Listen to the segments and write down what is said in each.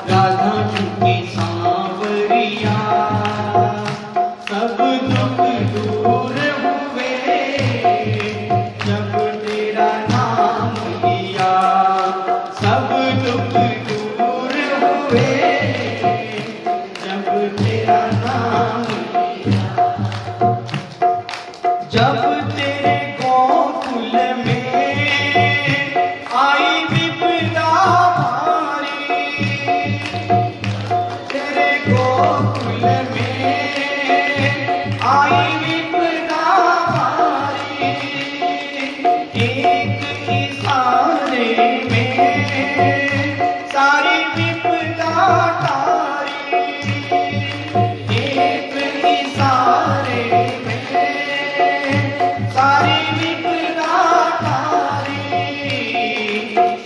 राधा चुकी सांवरिया, सब दुख दूर हुए जब तेरा नाम लिया। सब दुख दूर हुए जब तेरा नाम लिया। जब तेरे गोकुल में आई विपदा भारी, तेरे गोकुल में आई विपदा भारी, एक इशारे में सारी विपदा टारी। एक इशारे में सारी विपदा टारी,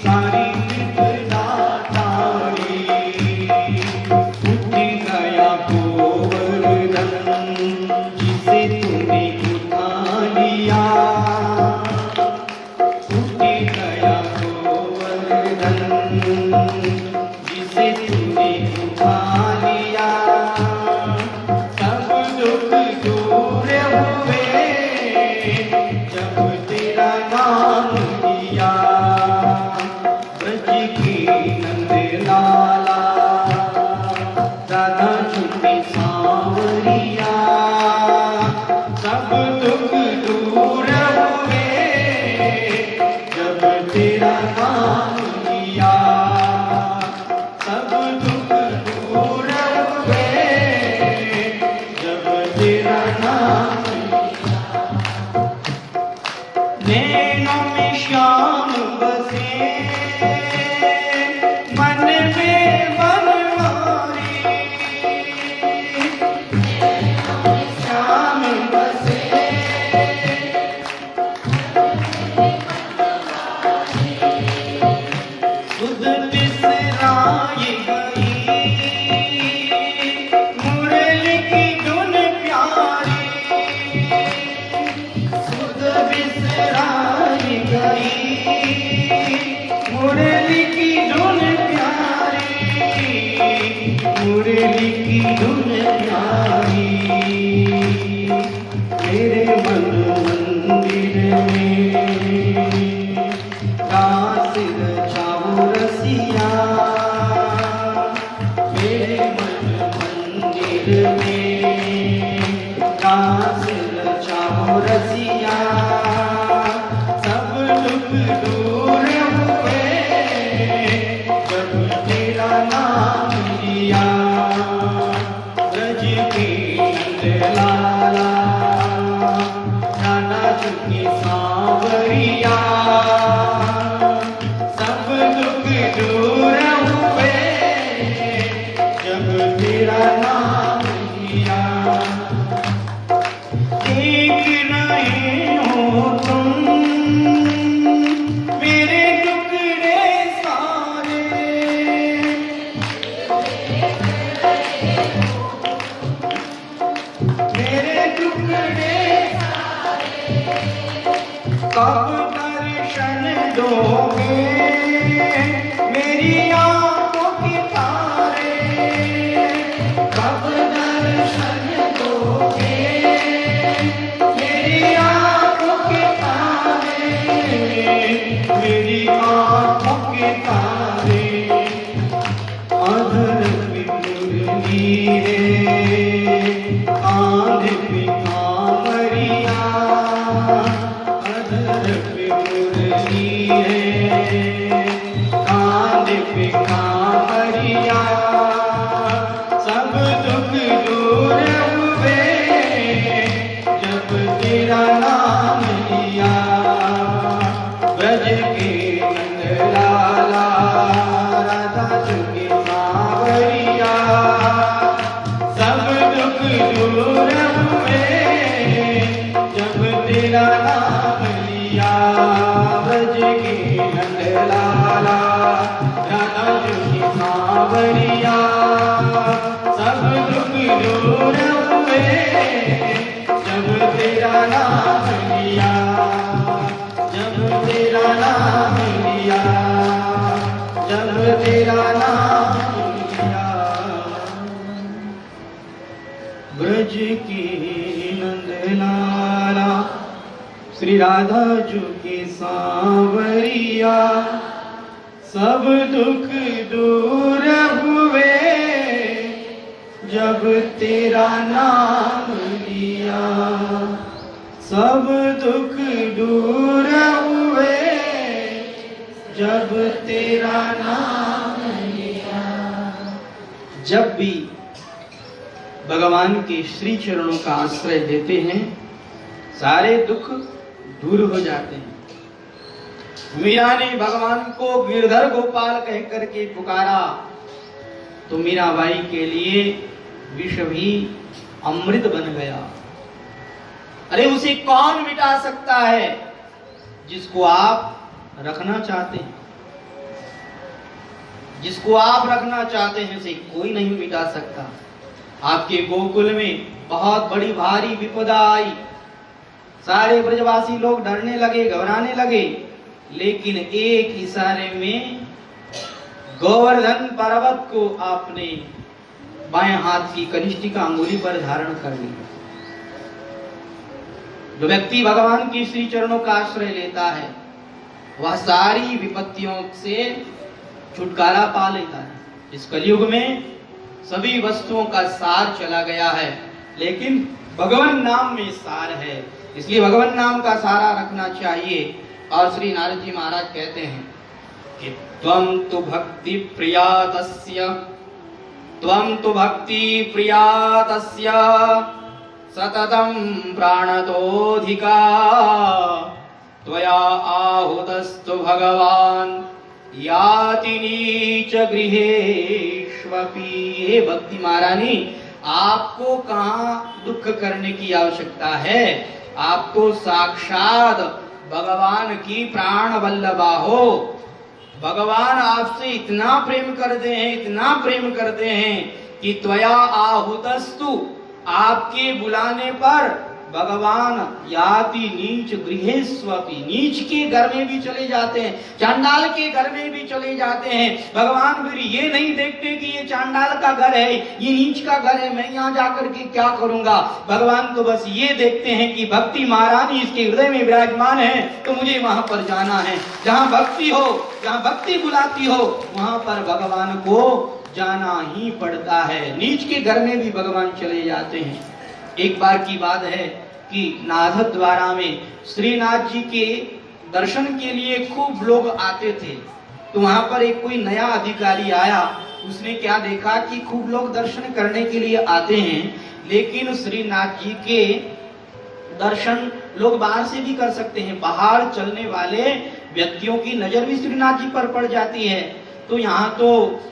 सारी विपदा टारी। उठ गया गोवर्धन जिसे तूने उठा लिया। उठ गया गोवर्धन जिसे तूने उठा लिया। सब दुख दूर हुए जब तेरा नाम लिया। ब्रज की नंद लाला, राधा चुकी सांवरिया, सब दुख दूर हुए जब तेरा नाम लिया। सब दुख दूर हुए जब तेरा नाम लिया। नैनों में श्याम बसे मन में बनवारी। श्याम बसे सुध बिसराई गई मुरली की धुन प्यारी। सुध बिसराई गई मुरली की धुन प्यारी। मुरली की धुन प्यारी। मेरे मन मंदिर में रास रचाओ रसिया। मेरे मन मंदिर में रास रचाओ रसिया। सब दुख दूर हुए जब तेरा नाम लिया। ब्रज के नंद लाला, राधा चुकी सांवरिया, सब दुख दूर हुए जब तेरा नाम लिया। देख रहे हो तुम मेरे टुकड़े सारे। मेरे टुकड़े कब दर्शन दोगे मेरी आंखों के तारे। कब दर्शन दोगे मेरी आंखों के तारे। मेरी आंखों के तारे। अधर पे मुरली है, कांध पे कांवरिया। अधर पे मुरली है, कांध पे कांवरिया। सब दुख दूर हुए जब तेरा नाम लिया। ब्रज के नंद लाला, राधा चुकी सांवरिया, सब दुख दूर हुए जब तेरा नाम लिया। ब्रज के नंद लाला, राधा चुकी सांवरिया, सब दुख दूर हुए जब तेरा नाम लिया। जब तेरा नाम लिया। जब तेरा नाम की नंदलाला, श्री राधा जू की सांवरिया, सब दुख दूर हुए जब तेरा नाम लिया, सब दुख दूर हुए जब तेरा नाम लिया। जब भी भगवान के श्री चरणों का आश्रय लेते हैं सारे दुख दूर हो जाते हैं। मीरा ने भगवान को गिरधर गोपाल कह करके पुकारा तो मीराबाई के लिए विष भी अमृत बन गया। अरे उसे कौन मिटा सकता है जिसको आप रखना चाहते हैं? जिसको आप रखना चाहते हैं उसे कोई नहीं मिटा सकता। आपके गोकुल में बहुत बड़ी भारी विपदा आई, सारे ब्रजवासी लोग डरने लगे, घबराने लगे, लेकिन एक इशारे में गोवर्धन पर्वत को आपने बाएं हाथ की कनिष्ठिका अंगुली पर धारण कर लिया। जो व्यक्ति भगवान की श्री चरणों का आश्रय लेता है वह सारी विपत्तियों से छुटकारा पा लेता है। इस कलयुग में सभी वस्तुओं का सार चला गया है, लेकिन भगवान नाम में सार है, इसलिए भगवान नाम का सारा रखना चाहिए। और श्री नारद जी महाराज कहते हैं कि त्वं तु भक्ति प्रिया तस्य, त्वं तु भक्ति प्रिया तस्य सततं प्राणतोऽधिका, त्वया आहुतस्तु भगवान याति नीच गृहेष्वपि। हे भक्ति महारानी, आपको कहाँ दुख करने की आवश्यकता है? आप तो साक्षात भगवान की प्राण वल्लभा हो। भगवान आपसे इतना प्रेम करते हैं, इतना प्रेम करते हैं कि त्वया आहुतस्तु, आपके बुलाने पर भगवान याति नीच गृहेष्वपि, नीच के घर में भी चले जाते हैं, चांडाल के घर में भी चले जाते हैं। भगवान फिर ये नहीं देखते कि ये चांडाल का घर है, ये नीच का घर है, मैं यहाँ जाकर के क्या करूंगा। भगवान तो बस ये देखते हैं कि भक्ति महारानी इसके हृदय में विराजमान है तो मुझे वहां पर जाना है। जहाँ भक्ति हो, जहाँ भक्ति बुलाती हो, वहां पर भगवान को जाना ही पड़ता है। नीच के घर में भी भगवान चले जाते हैं। एक बार की बात है कि नाथ द्वारा में श्रीनाथ जी के दर्शन के लिए खूब लोग आते थे। तो वहां पर एक कोई नया अधिकारी आया, उसने क्या देखा कि खूब लोग दर्शन करने के लिए आते हैं, लेकिन श्रीनाथ जी के दर्शन लोग बाहर से भी कर सकते हैं। बाहर चलने वाले व्यक्तियों की नजर भी श्रीनाथ जी पर पड़ जाती है। तो यहाँ तो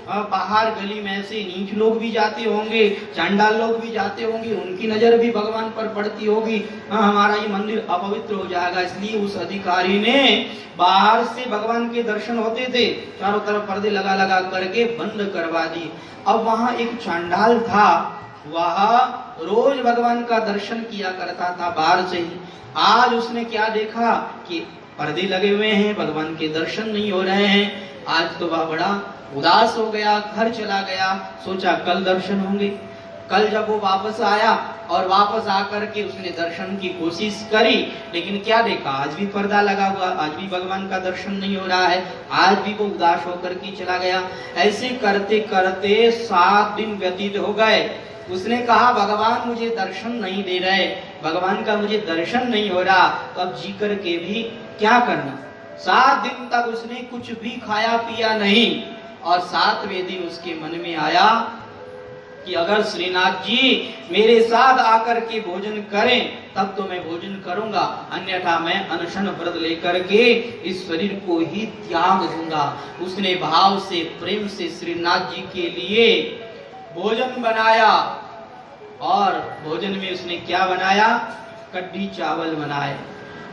बाहर गली में से नीच लोग भी जाते होंगे, चांडाल लोग भी जाते होंगे, उनकी नजर भी भगवान पर पड़ती होगी। हमारा ये मंदिर अपवित्र हो जाएगा। इसलिए उस अधिकारी ने बाहर से भगवान के दर्शन होते थे, चारों तरफ पर्दे लगा लगा करके बंद करवा दिए। अब वहाँ एक चांडाल था, वह रोज भगवान का दर्शन किया करता था बाहर से ही। आज उसने क्या देखा कि पर्दे लगे हुए हैं, भगवान के दर्शन नहीं हो रहे हैं। आज तो वह बड़ा उदास हो गया, घर चला गया, सोचा कल दर्शन होंगे। कल जब वो वापस आया और वापस आकर के उसने दर्शन की कोशिश करी, लेकिन क्या देखा, आज भी पर्दा लगा हुआ, आज भी भगवान का दर्शन नहीं हो रहा है, आज भी वो उदास होकर के चला गया। ऐसे करते करते 7 दिन व्यतीत हो गए। उसने कहा भगवान मुझे दर्शन नहीं दे रहे, भगवान का मुझे दर्शन नहीं हो रहा, तो अब जी करके भी क्या करना। 7 दिन तक उसने कुछ भी खाया पिया नहीं, और 7वें दिन उसके मन में आया कि अगर श्रीनाथ जी मेरे साथ आकर के भोजन करें तब तो मैं भोजन करूंगा, अन्यथा मैं अनशन व्रत लेकर के इस शरीर को ही त्याग दूंगा। उसने भाव से प्रेम से श्रीनाथ जी के लिए भोजन बनाया, और भोजन में उसने क्या बनाया, कड्डी चावल बनाए।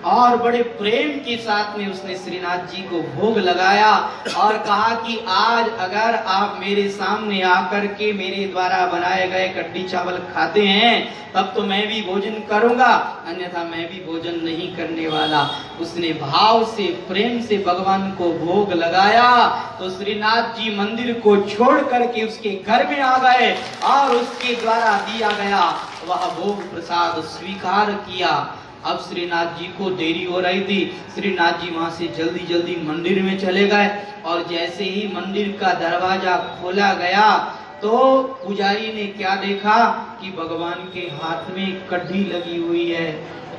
और बड़े प्रेम के साथ में उसने श्रीनाथ जी को भोग लगाया और कहा कि आज अगर आप मेरे सामने आकर के मेरे द्वारा बनाए गए कड्डी चावल खाते हैं तब तो मैं भी भोजन करूंगा, अन्यथा मैं भी भोजन नहीं करने वाला। उसने भाव से प्रेम से भगवान को भोग लगाया तो श्रीनाथ जी मंदिर को छोड़ करके उसके घर में आ गए और उसके द्वारा दिया गया वह भोग प्रसाद स्वीकार किया। अब श्रीनाथ जी को देरी हो रही थी, श्रीनाथ जी वहां से जल्दी जल्दी मंदिर में चले गए और जैसे ही मंदिर का दरवाजा खोला गया तो पुजारी ने क्या देखा कि भगवान के हाथ में कड़ी लगी हुई है।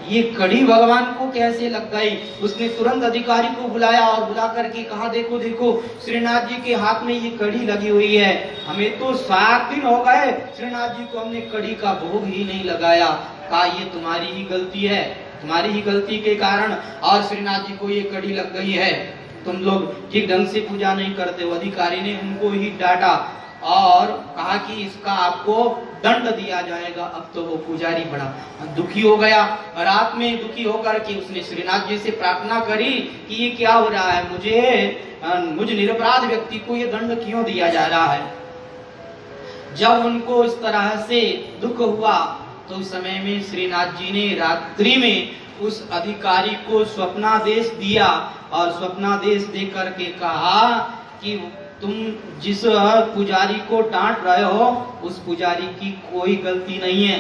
ये कड़ी भगवान को कैसे लग गई? उसने तुरंत अधिकारी को बुलाया और बुला करके कहा देखो देखो श्रीनाथ जी के हाथ में ये कड़ी लगी हुई है, हमें तो 7 दिन हो गए श्रीनाथ जी को हमने कड़ी का भोग ही नहीं लगाया। कहा ये तुम्हारी ही गलती है, तुम्हारी ही गलती के कारण और श्रीनाथ जी को ये कड़ी लग गई है, तुम लोग ठीक ढंग से पूजा नहीं करते हो। अधिकारी ने उनको ही डांटा और कहा कि इसका आपको दंड दिया जाएगा। अब तो वो पुजारी बड़ा दुखी हो गया, रात में दुखी होकर के उसने श्रीनाथ जी से प्रार्थना करी कि ये क्या हो रहा है, मुझे निरपराध व्यक्ति को ये दंड क्यों दिया जा रहा है। जब उनको इस तरह से दुख हुआ तो उस समय में श्रीनाथ जी ने रात्रि में उस अधिकारी को स्वप्नादेश दिया और स्वप्नादेश देकर के कहा कि तुम जिस पुजारी को डांट रहे हो उस पुजारी की कोई गलती नहीं है,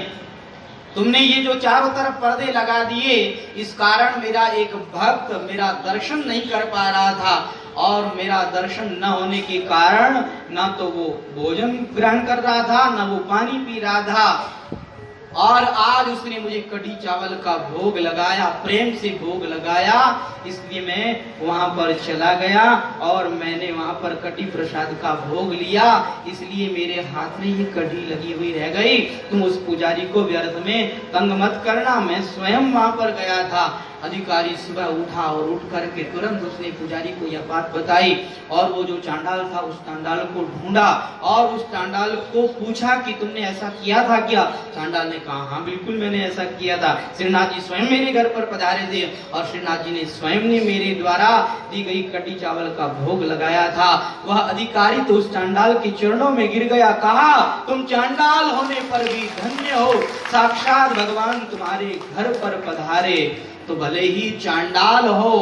तुमने ये जो चारों तरफ पर्दे लगा दिए इस कारण मेरा एक भक्त मेरा दर्शन नहीं कर पा रहा था और मेरा दर्शन न होने के कारण ना तो वो भोजन ग्रहण कर रहा था ना वो पानी पी रहा था और आज उसने मुझे कड़ी चावल का भोग लगाया, प्रेम से भोग लगाया, इसलिए मैं वहां पर चला गया और मैंने वहां पर कड़ी प्रसाद का भोग लिया, इसलिए मेरे हाथ में ये कड़ी लगी हुई रह गई। तुम उस पुजारी को व्यर्थ में तंग मत करना, मैं स्वयं वहां पर गया था। अधिकारी सुबह उठा और उठ करके तुरंत उसने पुजारी को यह बात बताई और वो जो चांडाल था उस चांडाल को ढूंढा और उस चांडाल को पूछा कि तुमने ऐसा किया था क्या? चांडाल ने कहा हाँ बिल्कुल मैंने ऐसा किया था, श्रीनाथ जी स्वयं मेरे घर पर पधारे थे और श्रीनाथ जी ने स्वयं ने मेरे द्वारा दी गई कड़ी चावल का भोग लगाया था। वह अधिकारी तो उस चांडाल के चरणों में गिर गया, कहा तुम चांडाल होने पर भी धन्य हो, साक्षात भगवान तुम्हारे घर पर पधारे। तो भले ही चांडाल हो,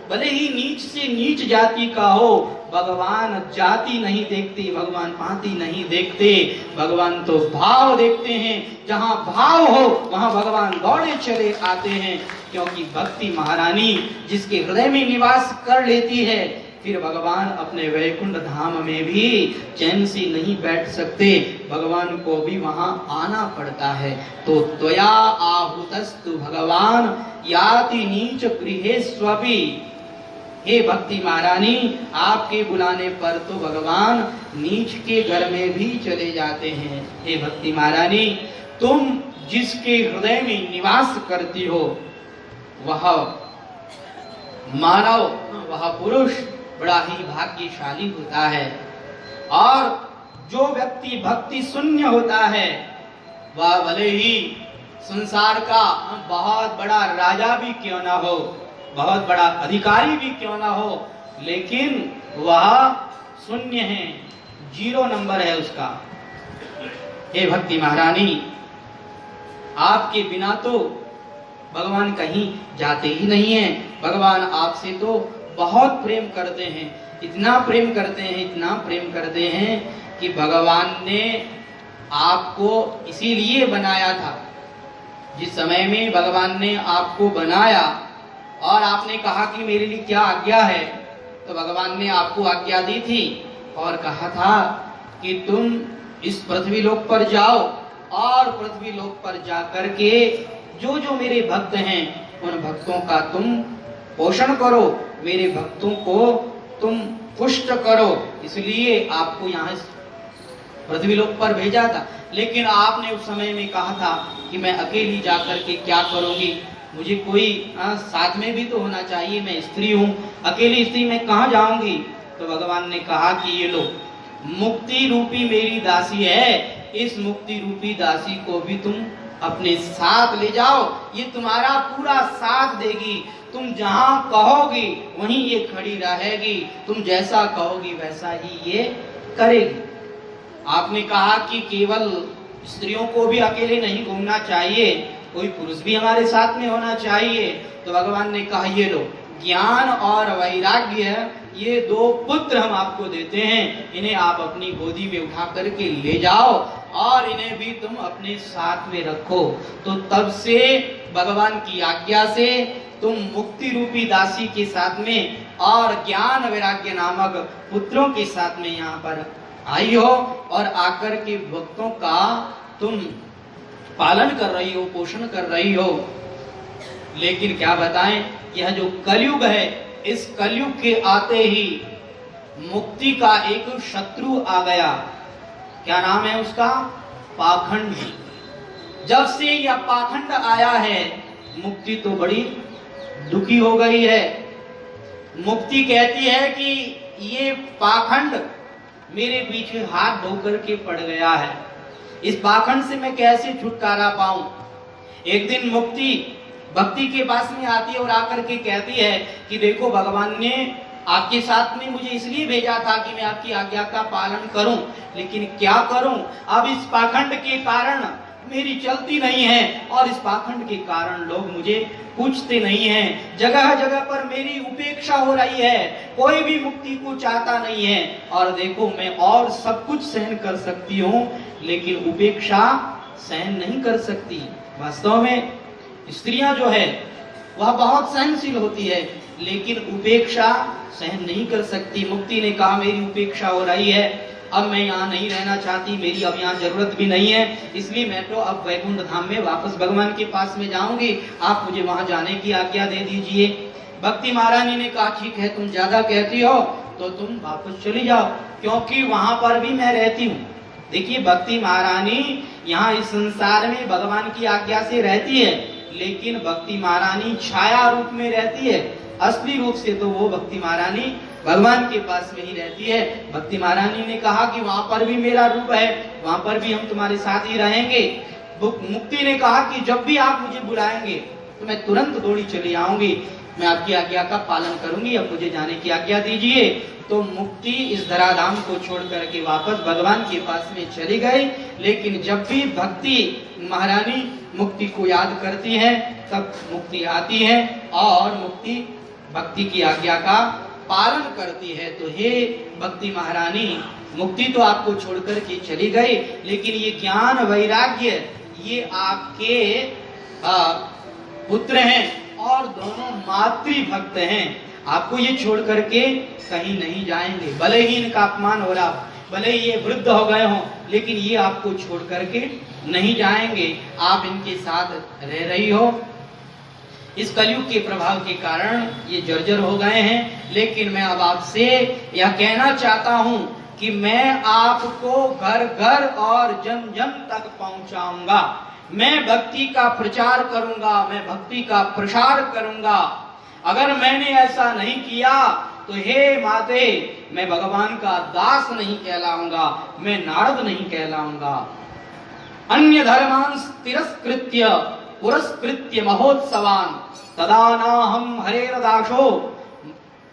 भले ही नीच से नीच जाति का हो, भगवान जाति नहीं देखते, भगवान पाती नहीं देखते, भगवान तो भाव देखते हैं। जहां भाव हो वहां भगवान दौड़े चले आते हैं, क्योंकि भक्ति महारानी जिसके हृदय में निवास कर लेती है फिर भगवान अपने वैकुंठ धाम में भी चैन से नहीं बैठ सकते, भगवान को भी वहां आना पड़ता है। तो त्वया आहुतस्तु भगवान याति नीच गृहेष्वपि, हे भक्ति महारानी आपके बुलाने पर तो भगवान नीच के घर में भी चले जाते हैं। हे भक्ति महारानी तुम जिसके हृदय में निवास करती हो वह मानव, वह पुरुष बड़ा ही भाग्यशाली होता है और जो व्यक्ति भक्ति शून्य होता है वह भले ही संसार का बहुत बड़ा राजा भी क्यों ना हो, बहुत बड़ा अधिकारी भी क्यों ना हो, लेकिन वह शून्य है, 0 नंबर है उसका। हे भक्ति महारानी आपके बिना तो भगवान कहीं जाते ही नहीं है, भगवान आपसे तो बहुत प्रेम करते हैं, इतना प्रेम करते हैं, इतना प्रेम करते हैं कि भगवान ने आपको इसीलिए बनाया था। जिस समय में भगवान ने आपको बनाया और आपने कहा कि मेरे लिए क्या आज्ञा है, तो भगवान ने आपको आज्ञा दी थी और कहा था कि तुम इस पृथ्वी लोक पर जाओ और पृथ्वी लोक पर जाकर के जो जो मेरे भक्त हैं उन भक्तों का तुम पोषण करो, मेरे भक्तों को तुम पुष्ट करो, इसलिए आपको यहाँ पृथ्वी लोक पर भेजा था। लेकिन आपने उस समय में कहा था कि मैं अकेली जाकर के क्या करूंगी, मुझे कोई साथ में भी तो होना चाहिए, मैं स्त्री हूँ, अकेली स्त्री मैं कहाँ जाऊंगी। तो भगवान ने कहा कि ये लो मुक्ति रूपी मेरी दासी है, इस मुक्ति रूपी दासी को भी तुम अपने साथ ले जाओ, ये तुम्हारा पूरा साथ देगी। तुम जहां कहोगी वहीं ये खड़ी रहेगी, तुम जैसा कहोगी वैसा ही ये करेगी। आपने कहा कि केवल स्त्रियों को भी अकेले नहीं घूमना चाहिए, कोई पुरुष भी हमारे साथ में होना चाहिए। तो भगवान ने कहा ये लो, ज्ञान और वैराग्य, ये दो पुत्र हम आपको देते हैं, इन्हें आप अपनी गोदी में उठा करके ले जाओ और इन्हें भी तुम अपने साथ में रखो। तो तब से भगवान की आज्ञा से तुम मुक्ति रूपी दासी के साथ में और ज्ञान वैराग्य नामक पुत्रों के साथ में यहाँ पर आई हो और आकर के भक्तों का तुम पालन कर रही हो, पोषण कर रही हो। लेकिन क्या बताएं, यह जो कलयुग है, इस कलयुग के आते ही मुक्ति का एक शत्रु आ गया। क्या नाम है उसका? पाखंड। जब से यह पाखंड आया है, मुक्ति तो बड़ी दुखी हो गई है। मुक्ति कहती है कि ये पाखंड मेरे पीछे हाथ धोकर के पड़ गया है, इस पाखंड से मैं कैसे छुटकारा पाऊं। एक दिन मुक्ति भक्ति के पास में आती है और आकर के कहती है कि देखो, भगवान ने आपके साथ में मुझे इसलिए भेजा था कि मैं आपकी आज्ञा का पालन करूं, लेकिन क्या करूं, अब इस पाखंड के कारण मेरी चलती नहीं है और इस पाखंड के कारण लोग मुझे पूछते नहीं हैं। जगह जगह पर मेरी उपेक्षा हो रही है, कोई भी मुक्ति को चाहता नहीं है। और देखो, मैं और सब कुछ सहन कर सकती हूँ, लेकिन उपेक्षा सहन नहीं कर सकती। वास्तव में स्त्रियां जो है वह बहुत सहनशील होती है, लेकिन उपेक्षा सहन नहीं कर सकती। मुक्ति ने कहा मेरी उपेक्षा हो रही है, अब मैं यहाँ नहीं रहना चाहती, मेरी अब यहाँ जरूरत भी नहीं है, इसलिए मैं तो अब वैकुंठ धाम में वापस भगवान के पास में जाऊंगी, आप मुझे वहां जाने की आज्ञा दे दीजिए। भक्ति महारानी ने कहा ठीक है, तुम ज्यादा कहती हो तो तुम वापस चली जाओ, क्योंकि वहां पर भी मैं रहती हूँ। देखिए, भक्ति महारानी यहाँ इस संसार में भगवान की आज्ञा से रहती है, लेकिन भक्ति महारानी छाया रूप में रहती है, असली रूप से तो वो भक्ति महारानी भगवान के पास में ही रहती है। भक्ति महारानी ने कहा कि वहां पर भी मेरा रूप है, वहां पर भी हम तुम्हारे साथ ही रहेंगे। मुक्ति ने कहा कि जब भी आप मुझे बुलाएंगे तो मैं तुरंत दौड़ी चली आऊंगी, मैं आपकी आज्ञा का पालन करूंगी, अब मुझे जाने की आज्ञा दीजिए। तो मुक्ति इस धराधाम को छोड़ करके वापस भगवान के पास में चली गई। लेकिन जब भी भक्ति महारानी मुक्ति को याद करती है, तब मुक्ति आती है और मुक्ति भक्ति की आज्ञा का पालन करती है। तो हे भक्ति महारानी, मुक्ति तो आपको छोड़कर के चली गई, लेकिन ये ज्ञान वैराग्य ये आपके पुत्र हैं और दोनों मातृ भक्त हैं। आपको ये छोड़ करके कहीं नहीं जाएंगे, भले ही इनका अपमान हो रहा, भले ही ये वृद्ध हो गए हों, लेकिन ये आपको छोड़ करके नहीं जाएंगे, आप इनके साथ रह रही हो। इस कलयुग के प्रभाव के कारण ये जर्जर हो गए हैं, लेकिन मैं अब आपसे यह कहना चाहता हूं कि मैं आपको घर घर और जन जन तक पहुंचाऊंगा। मैं भक्ति का प्रचार करूंगा, मैं भक्ति का प्रसार करूंगा। अगर मैंने ऐसा नहीं किया तो हे माते, मैं भगवान का दास नहीं कहलाऊंगा, मैं नारद नहीं कहलाऊंगा। अन्य धर्मान् तिरस्कृत्य पुरस्कृत्य महोत्सवान् तदा नाहं हरेर्दासो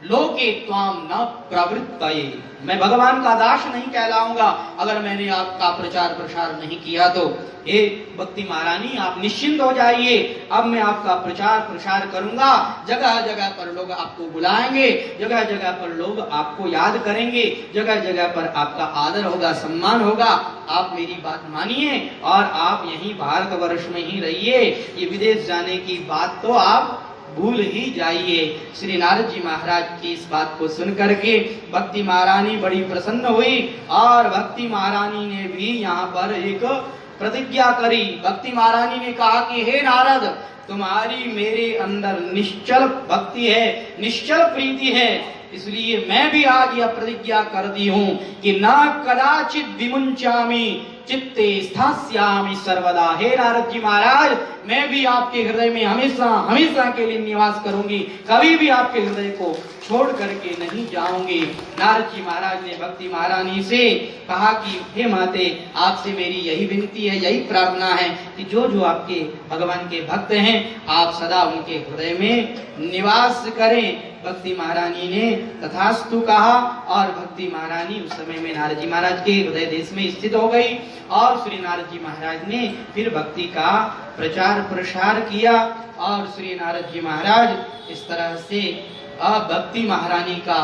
लोके त्वाम न प्रवृत्तये। मैं भगवान का दास नहीं कहलाऊंगा अगर मैंने आपका प्रचार प्रसार नहीं किया तो। हे भक्ति महारानी, आप निश्चिंत हो जाइए, अब मैं आपका प्रचार प्रसार करूंगा। जगह जगह पर लोग आपको बुलाएंगे, जगह जगह पर लोग आपको याद करेंगे, जगह जगह पर आपका आदर होगा, सम्मान होगा। आप मेरी बात मानिए और आप यहीं भारतवर्ष में ही रहिए, ये विदेश जाने की बात तो आप भूल ही जाइए। श्री नारद जी महाराज की इस बात को सुन करके भक्ति महारानी बड़ी प्रसन्न हुई और भक्ति महारानी ने भी यहाँ पर एक प्रतिज्ञा करी। भक्ति महारानी ने कहा कि हे नारद, तुम्हारी मेरे अंदर निश्चल भक्ति है, निश्चल प्रीति है, इसलिए मैं भी आज यह प्रतिज्ञा करती हूँ कि ना कदाचित विमुंचामि चित्ते स्थास्यामि सर्वदा। हे नारद जी महाराज, मैं भी आपके हृदय में हमेशा हमेशा के लिए निवास करूंगी, कभी भी आपके हृदय को छोड़ करके नहीं जाऊंगी। नारद जी महाराज ने भक्ति महारानी से कहा कि हे माते, आपसे मेरी यही विनती है, यही प्रार्थना है कि जो जो आपके भगवान के भक्त हैं आप सदा उनके हृदय में निवास करें। भक्ति महारानी ने तथास्तु कहा और भक्ति महारानी उस समय में नारद जी महाराज के हृदय देश में स्थित हो गई और श्री नारद जी महाराज ने फिर भक्ति का प्रचार प्रसार किया और श्री नारद जी महाराज इस तरह से भक्ति महारानी का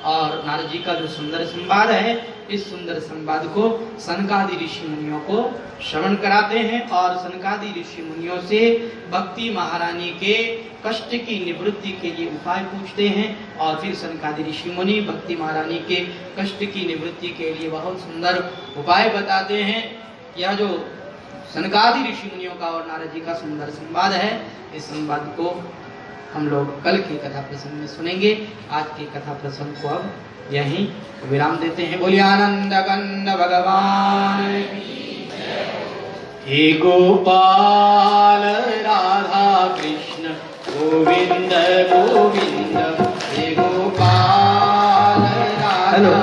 और नारद जी का जो सुंदर संवाद है, इस सुंदर संवाद को सनकादि ऋषि मुनियों को श्रवण कराते हैं और सनकादि ऋषि मुनियों से भक्ति महारानी के कष्ट की निवृत्ति के लिए उपाय पूछते हैं और फिर सनकादि ऋषि मुनि भक्ति महारानी के कष्ट की निवृत्ति के लिए बहुत सुंदर उपाय बताते हैं। यह जो सनकादि ऋषि मुनियों का और नारद जी का सुंदर संवाद है, इस संवाद को हम लोग कल की कथा प्रसंग में सुनेंगे। आज की कथा प्रसंग को अब यहीं विराम देते हैं। बोलिए आनंद कंद भगवान हे गोपाल राधा कृष्ण गोविंद गोविंद हे गोपाल राधा।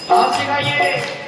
आप सिखाइए।